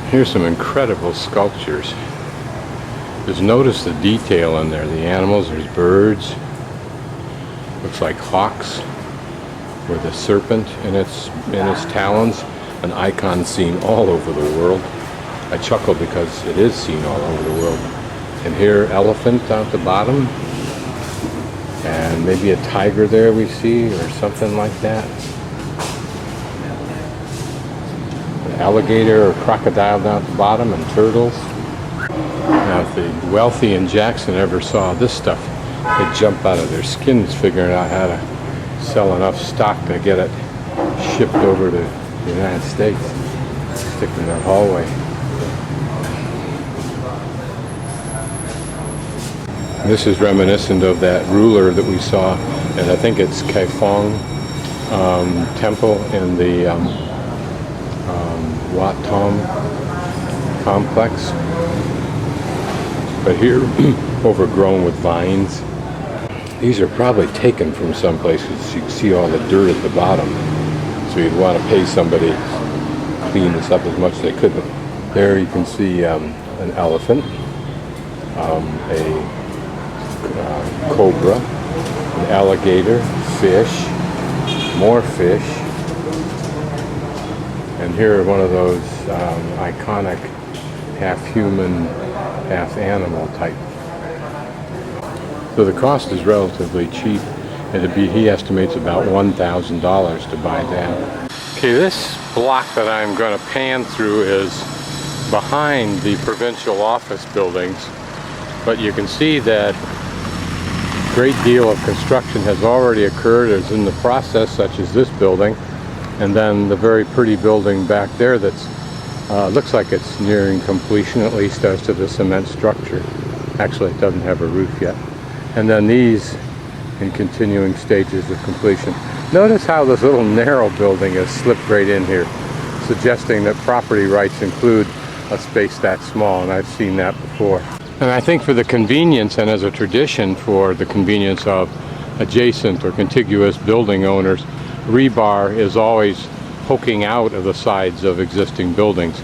Here's some incredible sculptures. Just notice the detail in there. The animals, there's birds. Looks like hawks with a serpent in its talons. An icon seen all over the world. I chuckle because it is seen all over the world. And here, elephant down at the bottom. And maybe a tiger there we see, or something like that. An alligator or crocodile down at the bottom, and turtles. Now, if the wealthy in Jackson ever saw this stuff, they'd jump out of their skins figuring out how to sell enough stock to get it shipped over to the United States. Stick in that hallway. This is reminiscent of that ruler that we saw, and I think it's Kaifeng temple in the Wat Tahm complex. But here, overgrown with vines. These are probably taken from some places. You can see all the dirt at the bottom. So you'd want to pay somebody to clean this up as much as they could. But there you can see an elephant, a cobra, an alligator, fish, more fish, and here are one of those iconic half-human, half-animal type. So the cost is relatively cheap. He estimates about $1,000 to buy that. Okay, this block that I'm going to pan through is behind the provincial office buildings, but you can see that a great deal of construction has already occurred, is in the process, such as this building, and then the very pretty building back there that's looks like it's nearing completion, at least as to the cement structure. Actually, it doesn't have a roof yet. And then these in continuing stages of completion. Notice how this little narrow building has slipped right in here, suggesting that property rights include a space that small, and I've seen that before. And I think for the convenience, and as a tradition for the convenience of adjacent or contiguous building owners, rebar is always poking out of the sides of existing buildings,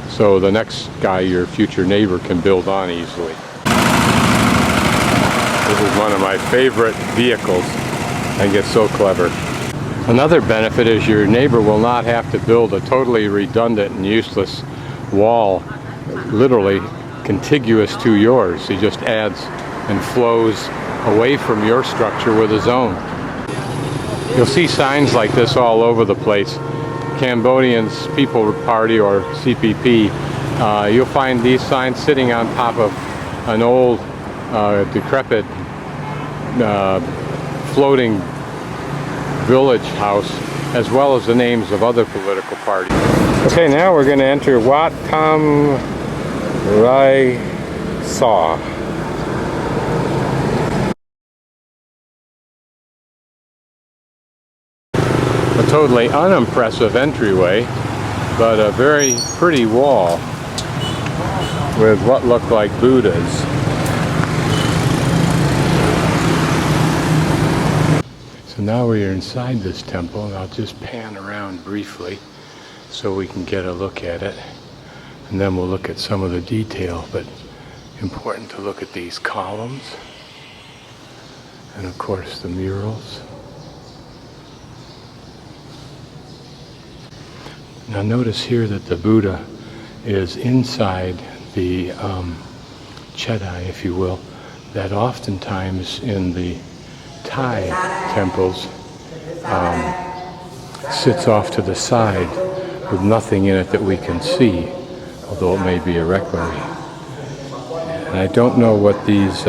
so the next guy, your future neighbor, can build on easily. This is one of my favorite vehicles. I think it's so clever. Another benefit is your neighbor will not have to build a totally redundant and useless wall, literally contiguous to yours. He just adds and flows away from your structure with his own. You'll see signs like this all over the place. Cambodians People Party, or CPP, you'll find these signs sitting on top of an old decrepit floating village house, as well as the names of other political parties. Okay, now we're going to enter Wat Tahm Rai Saw. A totally unimpressive entryway, but a very pretty wall with what look like Buddhas. So now we're inside this temple, and I'll just pan around briefly so we can get a look at it, and then we'll look at some of the detail. But important to look at these columns, and of course the murals. Now notice here that the Buddha is inside the chedai, if you will, that oftentimes in the Thai temples sits off to the side with nothing in it that we can see, although it may be a requiem. And I don't know what these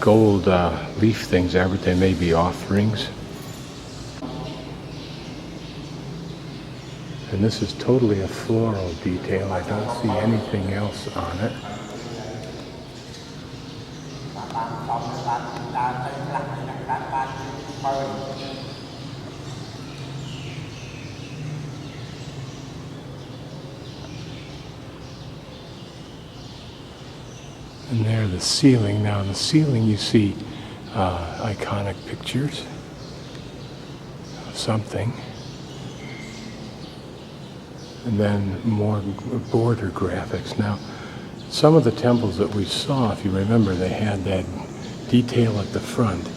gold leaf things are, but they may be offerings. And this is totally a floral detail. I don't see anything else on it. And there, the ceiling. Now, on the ceiling, you see iconic pictures of something. and then more border graphics. Now, some of the temples that we saw, if you remember, they had that detail at the front,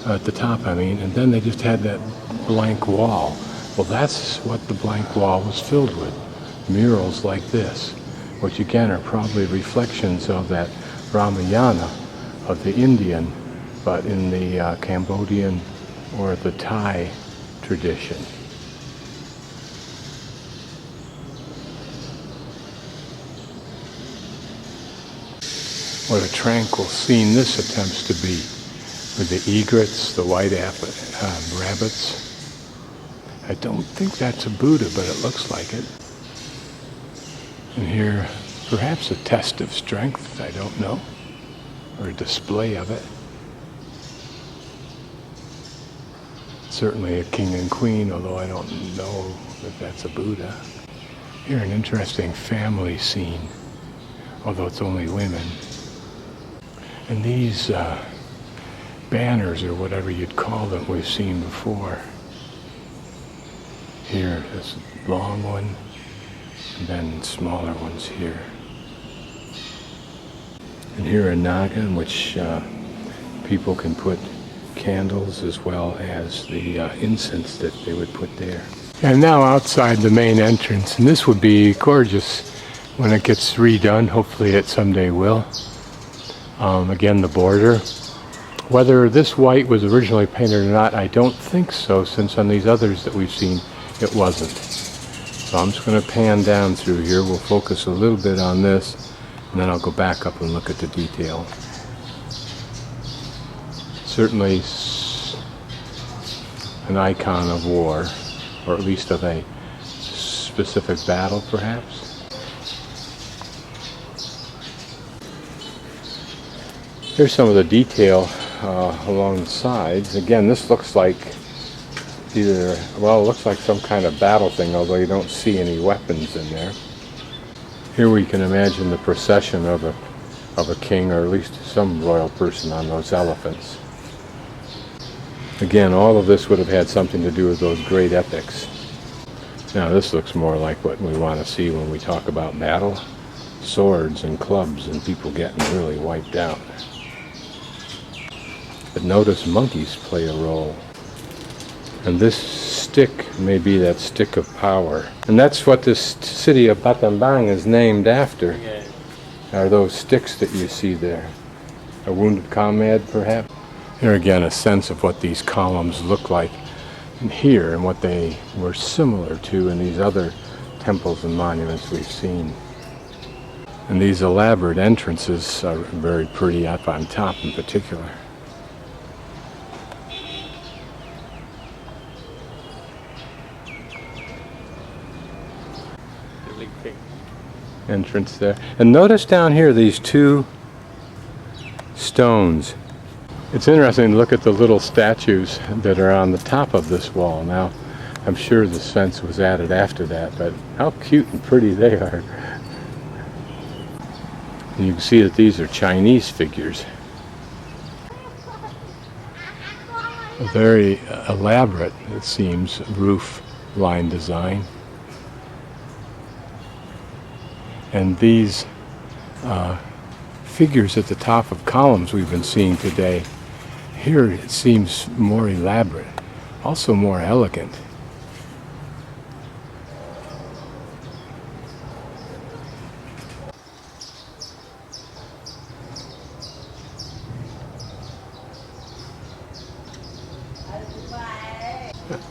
at the top, I mean, and then they just had that blank wall. Well, that's what the blank wall was filled with, murals like this, which again are probably reflections of that Ramayana of the Indian, but in the Cambodian or the Thai tradition. What a tranquil scene this attempts to be, with the egrets, the white rabbits. I don't think that's a Buddha, but it looks like it. And here, perhaps a test of strength, I don't know, or a display of it. Certainly a king and queen, although I don't know if that's a Buddha. Here, an interesting family scene, although it's only women. And these banners, or whatever you'd call them, we've seen before. Here, this long one, and then smaller ones here. And here a naga in which people can put candles as well as the incense that they would put there. And now outside the main entrance, and this would be gorgeous when it gets redone. Hopefully it someday will. Again, the border. Whether this white was originally painted or not, I don't think so, since on these others that we've seen, it wasn't. So I'm just going to pan down through here. We'll focus a little bit on this, and then I'll go back up and look at the detail. Certainly an icon of war, or at least of a specific battle, perhaps. Here's some of the detail along the sides. Again, this looks like either, well, it looks like some kind of battle thing, although you don't see any weapons in there. Here we can imagine the procession of a king, or at least some royal person on those elephants. Again, all of this would have had something to do with those great epics. Now this looks more like what we want to see when we talk about battle. Swords and clubs and people getting really wiped out. But notice monkeys play a role. And this stick may be that stick of power. And that's what this city of Battambang is named after. Are those sticks that you see there. A wounded comrade, perhaps? Here again, a sense of what these columns look like here and what they were similar to in these other temples and monuments we've seen. And these elaborate entrances are very pretty, up on top in particular. Entrance there. And notice down here these two stones. It's interesting to look at the little statues that are on the top of this wall. Now, I'm sure the fence was added after that, but how cute and pretty they are. And you can see that these are Chinese figures. A very elaborate, it seems, roof line design. And these figures at the top of columns we've been seeing today, here it seems more elaborate, also more elegant.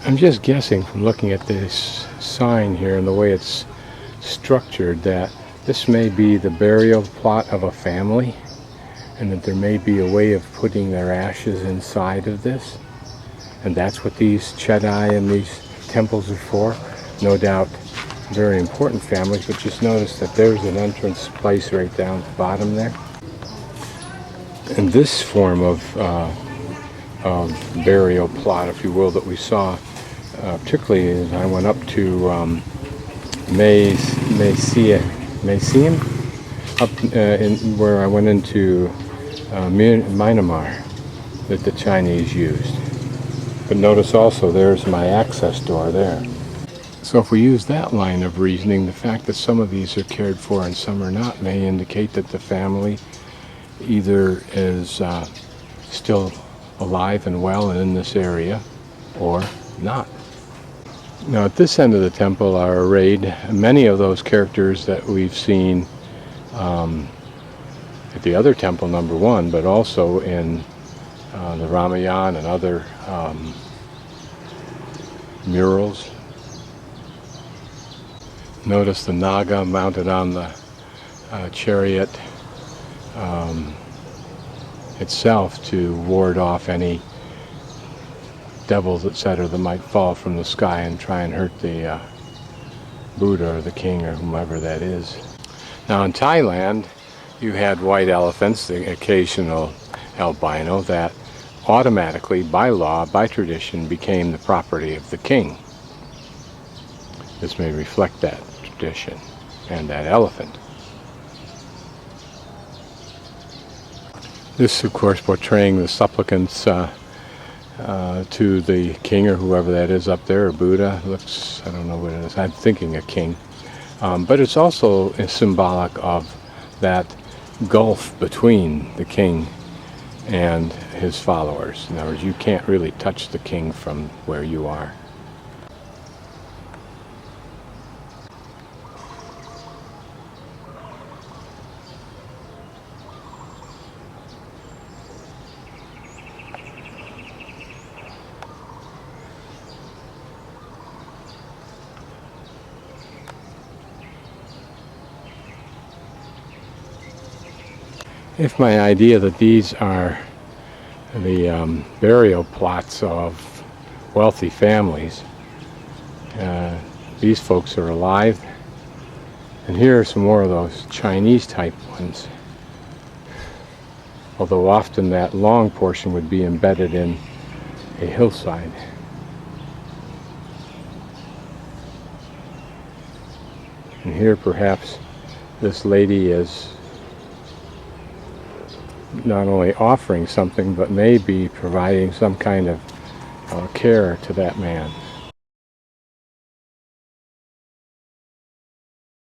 I'm just guessing from looking at this sign here and the way it's structured that this may be the burial plot of a family, and that there may be a way of putting their ashes inside of this. And that's what these chedai and these temples are for. No doubt very important families, but just notice that there's an entrance place right down at the bottom there. And this form of burial plot, if you will, that we saw, particularly as I went up to Mayseum, up in where I went into Myanmar, that the Chinese used. But notice also there's my access door there. So if we use that line of reasoning, the fact that some of these are cared for and some are not may indicate that the family either is still alive and well and in this area or not. Now at this end of the temple are arrayed many of those characters that we've seen at the other temple, number 1, but also in the Ramayana and other murals. Notice the Naga mounted on the chariot itself to ward off any devils, etc., that might fall from the sky and try and hurt the Buddha or the king or whomever that is. Now in Thailand, you had white elephants, the occasional albino, that automatically, by law, by tradition, became the property of the king. This may reflect that tradition and that elephant. This, of course, portraying the supplicants to the king or whoever that is up there, or Buddha. Looks, I don't know what it is. I'm thinking a king. But it's also symbolic of that gulf between the king and his followers. In other words, you can't really touch the king from where you are. If my idea that these are the burial plots of wealthy families, these folks are alive, and here are some more of those Chinese type ones, although often that long portion would be embedded in a hillside. And here perhaps this lady is not only offering something, but maybe providing some kind of care to that man.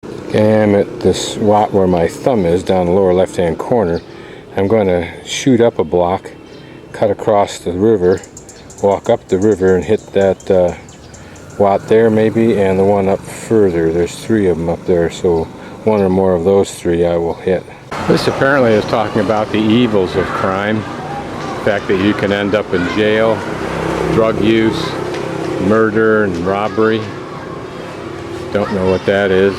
Okay, I'm at this spot where my thumb is, down the lower left hand corner. I'm going to shoot up a block, cut across the river, walk up the river and hit that Wat there maybe, and the one up further. There's 3 of them up there, so 1 or more of those 3 I will hit. This apparently is talking about the evils of crime. The fact that you can end up in jail, drug use, murder, and robbery. Don't know what that is.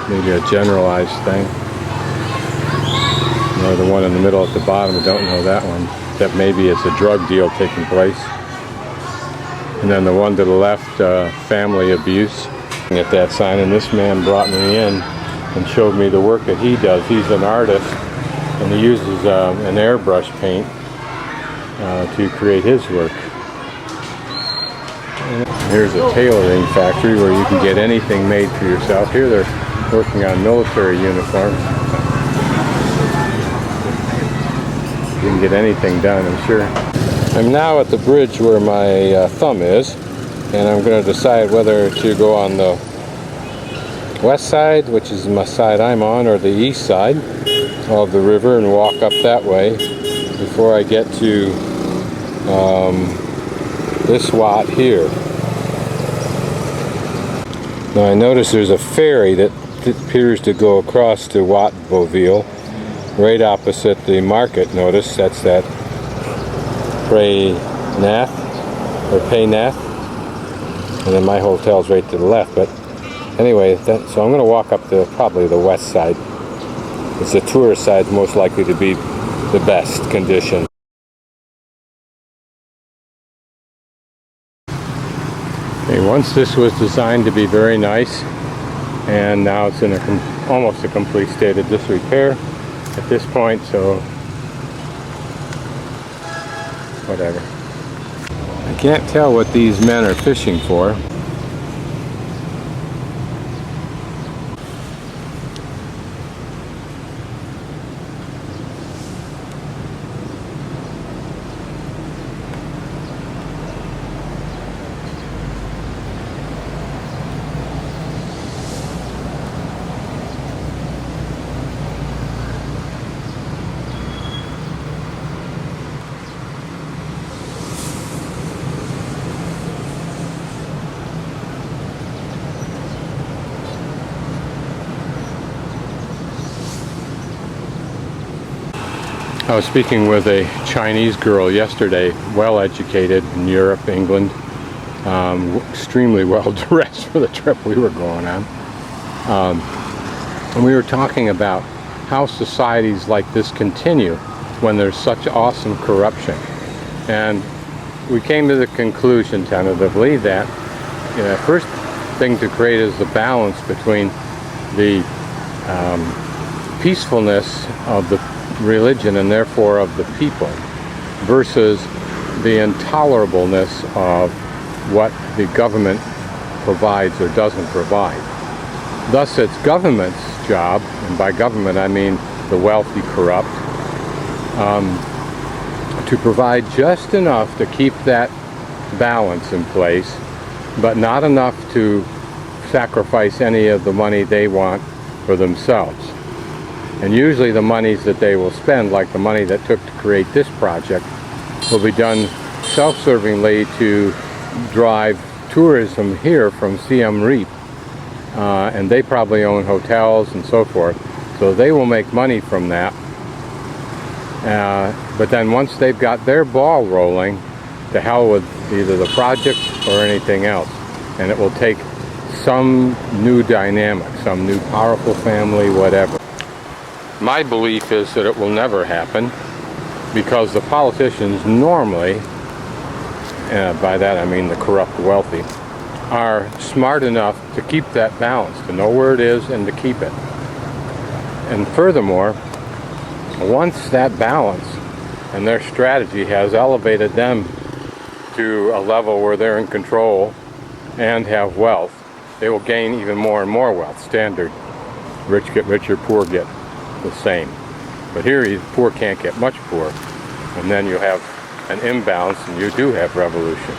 Maybe a generalized thing. Or the one in the middle at the bottom, I don't know that one. That maybe it's a drug deal taking place. And then the one to the left, family abuse. At that sign, and this man brought me in and showed me the work that he does. He's an artist, and he uses an airbrush paint to create his work. And here's a tailoring factory where you can get anything made for yourself. Here they're working on military uniforms. You can get anything done, I'm sure. I'm now at the bridge where my thumb is, and I'm going to decide whether to go on the west side, which is the side I'm on, or the east side of the river, and walk up that way before I get to this Wat here. Now I notice there's a ferry that appears to go across to Wat Boville, right opposite the market. Notice that's that Pray Nath, and then my hotel's right to the left. But anyway, so I'm going to walk up to probably the west side. It's the tourist side, most likely to be the best condition. Okay, once this was designed to be very nice, and now it's in almost a complete state of disrepair at this point, so whatever. I can't tell what these men are fishing for. I was speaking with a Chinese girl yesterday, well educated in Europe, England, extremely well dressed for the trip we were going on. And we were talking about how societies like this continue when there's such awesome corruption. And we came to the conclusion tentatively that the first thing to create is the balance between the peacefulness of the religion and therefore of the people versus the intolerableness of what the government provides or doesn't provide. Thus it's government's job, and by government I mean the wealthy corrupt, to provide just enough to keep that balance in place, but not enough to sacrifice any of the money they want for themselves. And usually the monies that they will spend, like the money that took to create this project, will be done self-servingly to drive tourism here from Siem Reap. And they probably own hotels and so forth, so they will make money from that. But then once they've got their ball rolling, to hell with either the project or anything else. And it will take some new dynamic, some new powerful family, whatever. My belief is that it will never happen because the politicians normally, by that I mean the corrupt wealthy, are smart enough to keep that balance, to know where it is and to keep it. And furthermore, once that balance and their strategy has elevated them to a level where they're in control and have wealth, they will gain even more and more wealth. Standard. Rich get richer, poor get the same. But here, poor can't get much poor. And then you have an imbalance and you do have revolution.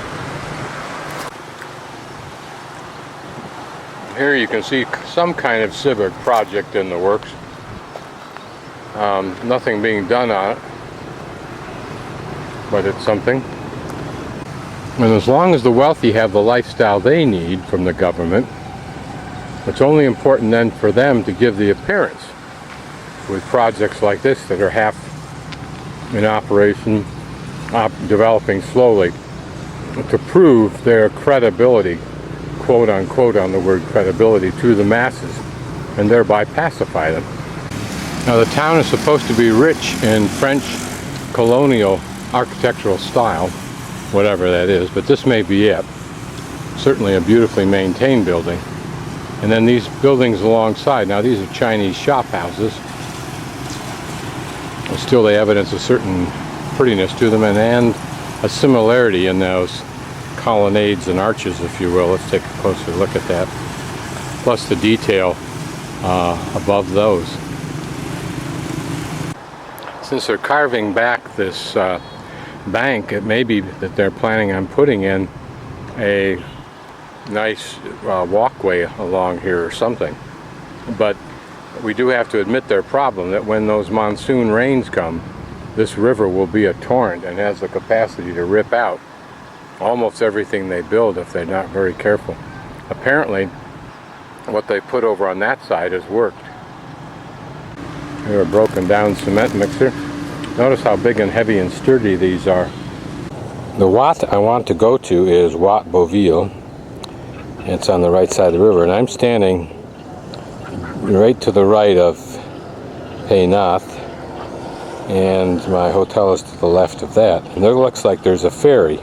Here you can see some kind of civic project in the works. Nothing being done on it, but it's something. And as long as the wealthy have the lifestyle they need from the government, it's only important then for them to give the appearance with projects like this that are half in operation, developing slowly, to prove their credibility, quote unquote on the word credibility, to the masses, and thereby pacify them. Now the town is supposed to be rich in French colonial architectural style, whatever that is, but this may be it. Certainly a beautifully maintained building. And then these buildings alongside, now these are Chinese shop houses, but still they evidence a certain prettiness to them and a similarity in those colonnades and arches, if you will. Let's take a closer look at that. Plus the detail above those. Since they're carving back this bank, it may be that they're planning on putting in a nice walkway along here or something. But we do have to admit their problem, that when those monsoon rains come, this river will be a torrent and has the capacity to rip out almost everything they build if they're not very careful. Apparently, what they put over on that side has worked. They're a broken down cement mixer. Notice how big and heavy and sturdy these are. The Wat I want to go to is Wat Boville. It's on the right side of the river, and I'm standing right to the right of Pagoda, and my hotel is to the left of that. And there looks like there's a ferry